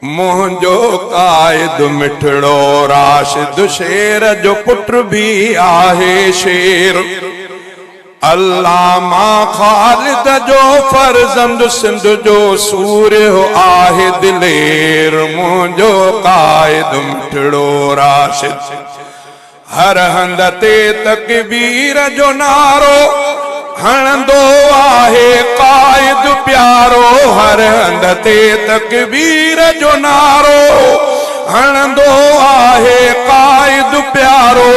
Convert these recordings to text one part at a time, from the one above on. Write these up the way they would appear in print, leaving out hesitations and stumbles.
मुंहिंजो क़ाइद मिठड़ो राशिद शेर जो पुट भी आहे शेर अल्लामा ख़ालिद जो फर्ज़ंद सिंध जो सूर्य आहे दिलेर मुंहिंजो क़ाइद मिठड़ो राशिद हर हंध ते तकबीर जो नारो हणंदो आहे क़ाइद प्यारो हर हंध ते तकबीर जो नारो हणंदो आहे क़ाइद प्यारो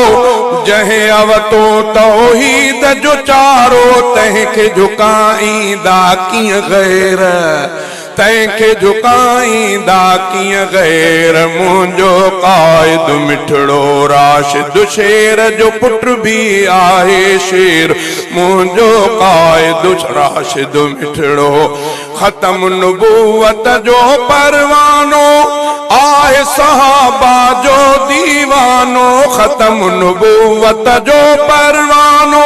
जंहिं अवतो तौहीद जो चारो तंहिंखे झुकाईंदा कीअं गैर तंहिंखे झुकाईंदा कीअं गैर मुंहिंजो क़ाइद मिठड़ो राशिद शेर जो पुट भी आहे शेर मुंहिंजो क़ाइद राशिद मिठड़ो ख़त्म नबूवत जो परवानो आहे सहाबा जो दीवानो ख़त्म नबूवत जो परवानो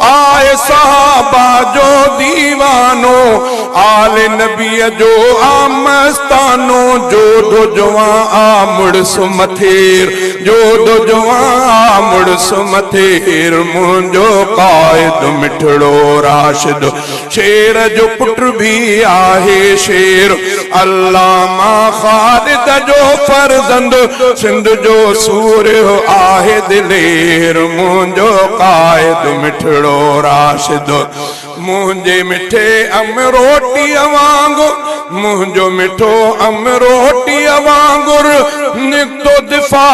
आहे सहाबा जो दीवानो आले नबीअ जो आमस्तानो जोधो जवां आ मुड़स मथेर जोधो जवां आ मुड़स मथेर मुंहिंजो क़ाइद मिठड़ो राशिद शेर जो पुट भी आहे शेर अल्लामा ख़ालिद जो फर्ज़ंद सिंध जो सूर्य आहे दिलेर मुंहिंजो क़ाइद मिठड़ो राशिद मुंहिंजे मिठे अमरोटीअ वांगुरु मुंहिंजो मिठो अमरोटीअ वांगुरु निकतो दिफ़ा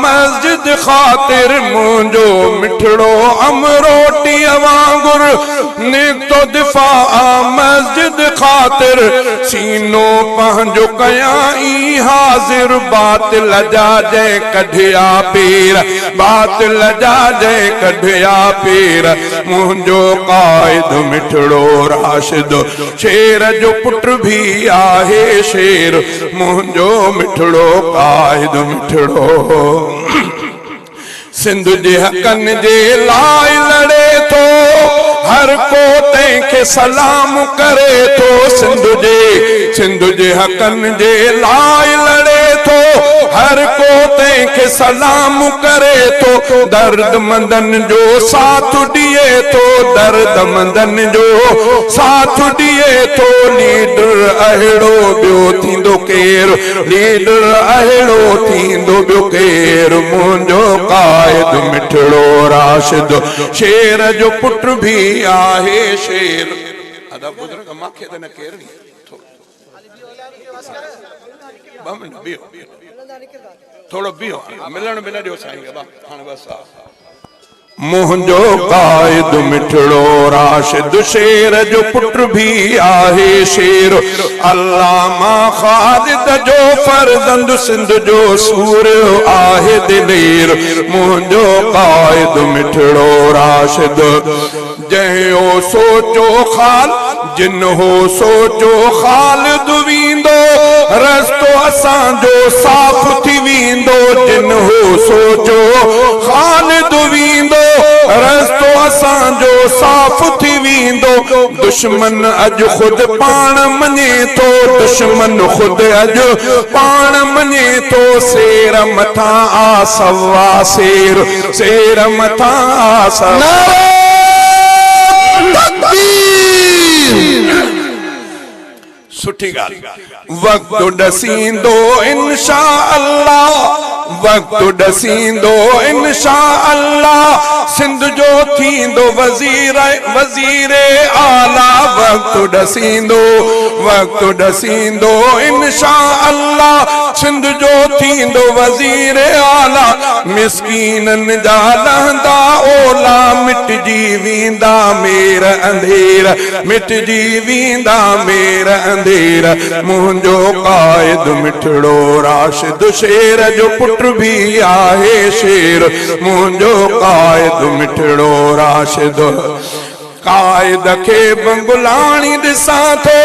मस्जिद ख़ातिर मुंहिंजो मिठड़ो अमरोटीअ वांगुरु निकतो दिफ़ा मस्जिद ख़ातिर सीनो पंहिंजो कयां ई हाज़िर बातिल जा जंहिं कढिया पेर बातिल जा जंहिं कढिया पेर मुंहिंजो क़ाइद मिठड़ो राशिद शेर जो पुट भी आहे शेर मुंहिंजो मिठड़ो क़ाइद मिठड़ो सिंध जे हक़नि जे लाइ लड़े थो हर को तंहिंखे सलाम करे थो सिंध जे हक़नि जे लाइ लड़े थो हर को तंहिंखे सलाम करे थो दर्द मंदन जो साथ ॾिए थो दर्द मंदन जो साथ ॾिए थो लीडर अहिड़ो ॿियो थींदो केरु लीडर अहिड़ो थींदो ॿियो केरु मुंहिंजो क़ाइद मिठड़ो राशिद शेर जो पुट भी आहे शेर अदा बुजुर्ग मांखे त न केरु थोड़ो बीहो मिलण बिना ॾियो साईं हाणे बस मुंहिंजो क़ाइद मिठड़ो राशिद शेर जो पुट भी आहे शेर अल्लामा ख़ालिद जो फर्ज़ंद सिंध जो सूर्य आहे दिलेर मुंहिंजो क़ाइद मिठड़ो राशिद जंहिं सोचो ख़ाल जिन हो सोचो ख़ालिद वींदो रस्तो असांजो साफ़ थी वेंदो जिन हो सोचो ख़ालिद वींदो रस्तो असांजो साफ़ थी वेंदो दुश्मन अॼु ख़ुदि पाण मञे थो दुश्मन ख़ुदि अॼु पाण मञे थो शेर मथां आ सवा शेर शेर मथां आ सवा सुठी ॻाल्हि वक़्तु ॾसींदो इंशा अल्लाह वक़्तु ॾसींदो इंशा अल्लाह सिंध जो थींदो वज़ीर आला वक़्तु ॾसींदो इंशा अल्लाह सिंध जो थींदो वज़ीर आला मिस्कीननि जा लहंदा ओला मिटजी वेंदा मेर अंधेर मिटजी वेंदा मेर अंधेर मुंहिंजो क़ाइद मिठड़ो राशिद शेर जो पुट भी आहे शेर मुंहिंजो क़ाइद मिठड़ो राशिद क़ाइद खे बंगुलाणी ॾिसां थो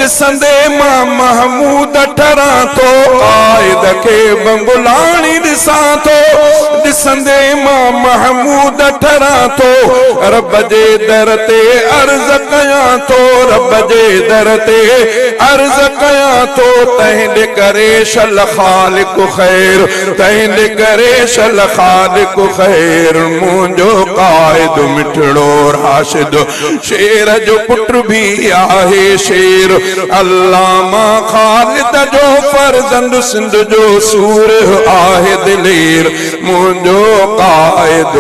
ॾिसंदे मां महमूद ठरां थो क़ाइद खे बंगुलाणी ॾिसां थो ॾिसंदे मां महमूद ठरां थो रब जे दर ते अर्ज़ कयां थो रब जे दर ते अर्ज़ कयां थो तंहिंजे करे शल ख़ालिक ख़ैर तंहिंजे करे शल ख़ालिक ख़ैर मुंहिंजो क़ाइद मिठड़ो राशिद शेर जो पुट भी आहे शेर अल्लामा ख़ालिद जो फर्ज़ंद सिंध जो सूर आहे दिलेर मुंहिंजो क़ाइद